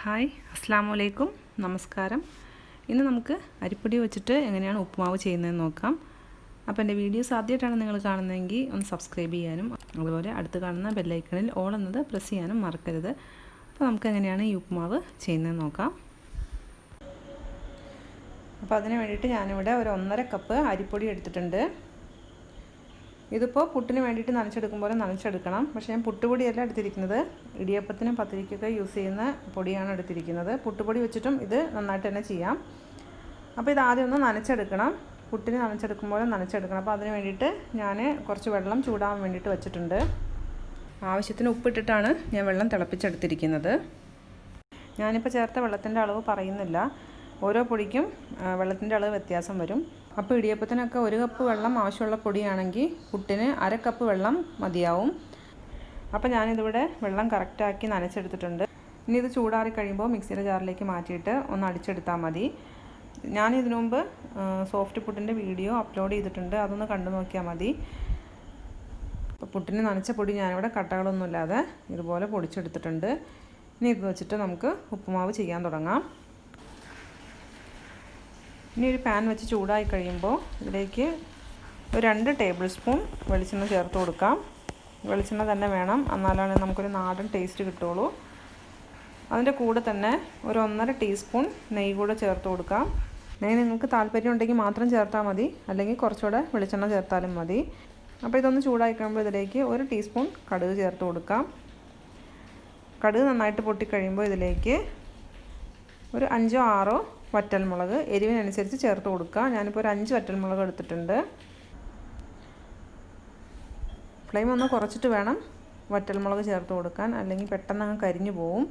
Hi അസ്സലാമു അലൈക്കും നമസ്കാരം. ഇന്ന് നമുക്ക് അരിപ്പൊടി വെച്ചിട്ട് എങ്ങനെയാണ് ഉപ്പുമാവ് ചെയ്യുന്നതെന്ന് നോക്കാം. അപ്പോൾ എൻ്റെ വീഡിയോസ് ആദ്യമായിട്ടാണ് നിങ്ങൾ കാണുന്നതെങ്കിൽ ഒന്ന് സബ്സ്ക്രൈബ് ചെയ്യാനും അതുപോലെ അടുത്ത് കാണുന്ന ബെല്ലൈക്കണിൽ ഓൾ എന്നത് പ്രസ് ചെയ്യാനും മറക്കരുത്. അപ്പോൾ നമുക്ക് എങ്ങനെയാണ് ഈ ഉപ്പുമാവ് ചെയ്യുന്നതെന്ന് നോക്കാം. അപ്പോൾ അതിന് വേണ്ടിയിട്ട് ഞാനിവിടെ ഒരു 1.5 കപ്പ് അരിപ്പൊടി എടുത്തിട്ടുണ്ട്. ഇതിപ്പോൾ പുട്ടിന് വേണ്ടിയിട്ട് നനച്ചെടുക്കും പോലെ നനച്ചെടുക്കണം. പക്ഷേ ഞാൻ പുട്ടുപൊടിയല്ല എടുത്തിരിക്കുന്നത്, ഇടിയപ്പത്തിനും പത്തിരിക്കൊക്കെ യൂസ് ചെയ്യുന്ന പൊടിയാണ് എടുത്തിരിക്കുന്നത്. പുട്ടുപൊടി വെച്ചിട്ടും ഇത് നന്നായിട്ട് തന്നെ ചെയ്യാം. അപ്പോൾ ഇത് ആദ്യം ഒന്ന് നനച്ചെടുക്കണം, പുട്ടിന് നനച്ചെടുക്കും പോലെ നനച്ചെടുക്കണം. അപ്പോൾ അതിന് വേണ്ടിയിട്ട് ഞാൻ കുറച്ച് വെള്ളം ചൂടാകാൻ വേണ്ടിയിട്ട് വെച്ചിട്ടുണ്ട്. ആവശ്യത്തിന് ഉപ്പിട്ടിട്ടാണ് ഞാൻ വെള്ളം തിളപ്പിച്ചെടുത്തിരിക്കുന്നത്. ഞാനിപ്പോൾ ചേർത്ത വെള്ളത്തിൻ്റെ അളവ് പറയുന്നില്ല, ഓരോ പൊടിക്കും വെള്ളത്തിൻ്റെ അളവ് വ്യത്യാസം വരും. അപ്പോൾ ഇടിയപ്പത്തിനൊക്കെ 1 കപ്പ് വെള്ളം ആവശ്യമുള്ള പൊടിയാണെങ്കിൽ പുട്ടിന് 1/2 കപ്പ് വെള്ളം മതിയാവും. അപ്പോൾ ഞാനിതിവിടെ വെള്ളം കറക്റ്റാക്കി നനച്ചെടുത്തിട്ടുണ്ട്. ഇനി ഇത് ചൂടാറി കഴിയുമ്പോൾ മിക്സിയുടെ ജാറിലേക്ക് മാറ്റിയിട്ട് ഒന്ന് അടിച്ചെടുത്താൽ മതി. ഞാനിതിനു മുമ്പ് സോഫ്റ്റ് പുട്ടിൻ്റെ വീഡിയോ അപ്ലോഡ് ചെയ്തിട്ടുണ്ട്, അതൊന്ന് കണ്ടു നോക്കിയാൽ മതി. അപ്പോൾ പുട്ടിന് നനച്ച പൊടി ഞാനിവിടെ കട്ടകളൊന്നുമില്ലാതെ ഇതുപോലെ പൊടിച്ചെടുത്തിട്ടുണ്ട്. ഇനി ഇത് വെച്ചിട്ട് നമുക്ക് ഉപ്പുമാവ് ചെയ്യാൻ തുടങ്ങാം. ഇനി ഒരു പാൻ വെച്ച് ചൂടായി കഴിയുമ്പോൾ ഇതിലേക്ക് ഒരു 2 ടേബിൾ സ്പൂൺ വെളിച്ചെണ്ണ ചേർത്ത് കൊടുക്കാം. വെളിച്ചെണ്ണ തന്നെ വേണം, എന്നാലാണ് നമുക്കൊരു നാടൻ ടേസ്റ്റ് കിട്ടുള്ളൂ. അതിൻ്റെ കൂടെ തന്നെ ഒരു 1.5 ടീസ്പൂൺ നെയ്യ് കൂടെ ചേർത്ത് കൊടുക്കാം. നെയ്യ് നിങ്ങൾക്ക് താല്പര്യം ഉണ്ടെങ്കിൽ മാത്രം ചേർത്താൽ മതി, അല്ലെങ്കിൽ കുറച്ചുകൂടെ വെളിച്ചെണ്ണ ചേർത്താലും മതി. അപ്പോൾ ഇതൊന്ന് ചൂടായി കഴിയുമ്പോൾ ഇതിലേക്ക് 1 ടീസ്പൂൺ കടുക് ചേർത്ത് കൊടുക്കാം. കടുക് നന്നായിട്ട് പൊട്ടിക്കഴിയുമ്പോൾ ഇതിലേക്ക് ഒരു 5 or 6 വറ്റൽമുളക് എരിവിനനുസരിച്ച് ചേർത്ത് കൊടുക്കുക. ഞാനിപ്പോൾ ഒരു 5 വറ്റൽമുളക് എടുത്തിട്ടുണ്ട്. ഫ്ലെയിം ഒന്ന് കുറച്ചിട്ട് വേണം വറ്റൽമുളക് ചേർത്ത് കൊടുക്കാൻ, അല്ലെങ്കിൽ പെട്ടെന്ന് അങ്ങ് കരിഞ്ഞു പോവും.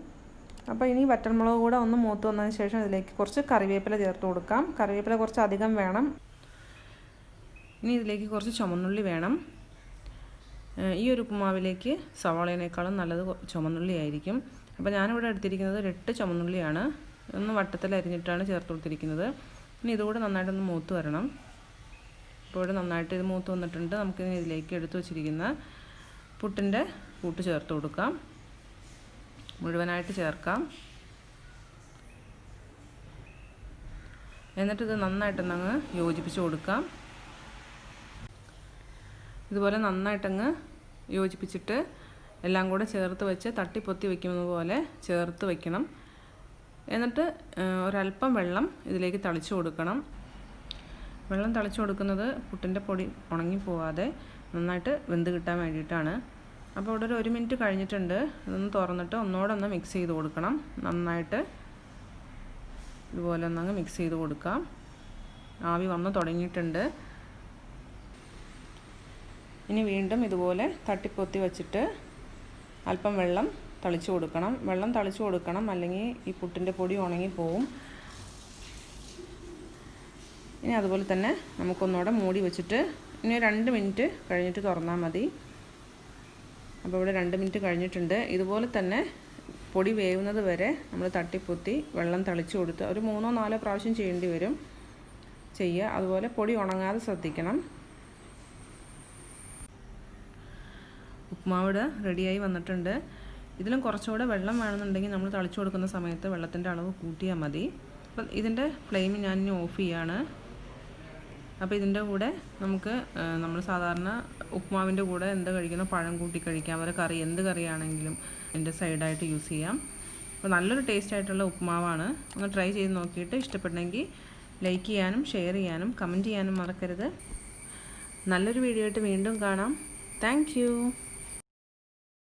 അപ്പോൾ ഇനി വറ്റൽമുളക് കൂടെ ഒന്ന് മൂത്ത് വന്നതിന് ശേഷം ഇതിലേക്ക് കുറച്ച് കറിവേപ്പില ചേർത്ത് കൊടുക്കാം. കറിവേപ്പില കുറച്ച് അധികം വേണം. ഇനി ഇതിലേക്ക് കുറച്ച് ചുമന്നുള്ളി വേണം. ഈ ഒരു ഉപ്പുമാവിലേക്ക് സവാളേനേക്കാളും നല്ലത് ചുമന്നുള്ളി ആയിരിക്കും. അപ്പോൾ ഞാനിവിടെ എടുത്തിരിക്കുന്നത് 8 ചുമന്നുള്ളിയാണ്. ഒന്ന് വട്ടത്തിൽ അരിഞ്ഞിട്ടാണ് ചേർത്ത് കൊടുത്തിരിക്കുന്നത്. ഇനി ഇതുകൂടെ നന്നായിട്ടൊന്ന് മൂത്ത് വരണം. ഇപ്പോൾ ഇവിടെ നന്നായിട്ട് ഇത് മൂത്ത് വന്നിട്ടുണ്ട്. നമുക്കിനി ഇതിലേക്ക് എടുത്തു വച്ചിരിക്കുന്ന പുട്ടിൻ്റെ കൂട്ട് ചേർത്ത് കൊടുക്കാം. മുഴുവനായിട്ട് ചേർക്കാം. എന്നിട്ടിത് നന്നായിട്ടൊന്നങ്ങ് യോജിപ്പിച്ച് കൊടുക്കാം. ഇതുപോലെ നന്നായിട്ടങ്ങ് യോജിപ്പിച്ചിട്ട് എല്ലാം കൂടെ ചേർത്ത് വെച്ച് തട്ടിപ്പൊത്തി വയ്ക്കുന്നത് പോലെ ചേർത്ത് വയ്ക്കണം. എന്നിട്ട് ഒരല്പം വെള്ളം ഇതിലേക്ക് തളിച്ചു കൊടുക്കണം. വെള്ളം തളിച്ചു കൊടുക്കുന്നത് പുട്ടിൻ്റെ പൊടി ഉണങ്ങിപ്പോവാതെ നന്നായിട്ട് വെന്ത് കിട്ടാൻ വേണ്ടിയിട്ടാണ്. അപ്പോൾ ഇവിടെ ഒരു 1 മിനിറ്റ് കഴിഞ്ഞിട്ടുണ്ട്. ഇതൊന്ന് തുറന്നിട്ട് ഒന്നുകൂടെ മിക്സ് ചെയ്ത് കൊടുക്കണം. നന്നായിട്ട് ഇതുപോലെ ഒന്നങ്ങ് മിക്സ് ചെയ്ത് കൊടുക്കാം. ആവി വന്ന് തുടങ്ങിയിട്ടുണ്ട്. ഇനി വീണ്ടും ഇതുപോലെ തട്ടിപ്പൊത്തി വച്ചിട്ട് അല്പം വെള്ളം തളിച്ചു കൊടുക്കണം. വെള്ളം തളിച്ചു കൊടുക്കണം, അല്ലെങ്കിൽ ഈ പുട്ടിൻ്റെ പൊടി ഉണങ്ങിപ്പോവും. ഇനി അതുപോലെ തന്നെ നമുക്കൊന്നുകൂടെ മൂടി വെച്ചിട്ട് ഇനി 2 മിനിറ്റ് കഴിഞ്ഞിട്ട് തുറന്നാൽ മതി. അപ്പോൾ ഇവിടെ 2 മിനിറ്റ് കഴിഞ്ഞിട്ടുണ്ട്. ഇതുപോലെ തന്നെ പൊടി വേവുന്നത് വരെ നമ്മൾ തട്ടിപ്പൊത്തി വെള്ളം തളിച്ചു കൊടുത്ത് ഒരു 3 or 4 പ്രാവശ്യം ചെയ്യേണ്ടി വരും. അതുപോലെ പൊടി ഉണങ്ങാതെ ശ്രദ്ധിക്കണം. ഉപ്പുമാവ് റെഡിയായി വന്നിട്ടുണ്ട്. ഇതിലും കുറച്ചുകൂടെ വെള്ളം വേണമെന്നുണ്ടെങ്കിൽ നമ്മൾ തളിച്ചു കൊടുക്കുന്ന സമയത്ത് വെള്ളത്തിൻ്റെ അളവ് കൂട്ടിയാൽ മതി. അപ്പോൾ ഇതിൻ്റെ ഫ്ലെയിം ഞാനിനി ഓഫ് ചെയ്യാണ്. അപ്പോൾ ഇതിൻ്റെ കൂടെ നമുക്ക് നമ്മൾ സാധാരണ ഉപ്പുമാവിൻ്റെ കൂടെ എന്ത് കഴിക്കണം, പഴം കൂട്ടി കഴിക്കാം, അവരെ കറി എന്ത് കറിയാണെങ്കിലും എൻ്റെ സൈഡായിട്ട് യൂസ് ചെയ്യാം. അപ്പോൾ നല്ലൊരു ടേസ്റ്റ് ആയിട്ടുള്ള ഉപ്പുമാവാണ്. ഒന്ന് ട്രൈ ചെയ്ത് നോക്കിയിട്ട് ഇഷ്ടപ്പെട്ടെങ്കിൽ ലൈക്ക് ചെയ്യാനും ഷെയർ ചെയ്യാനും കമൻറ്റ് ചെയ്യാനും മറക്കരുത്. നല്ലൊരു വീഡിയോ ആയിട്ട് വീണ്ടും കാണാം. Thank you.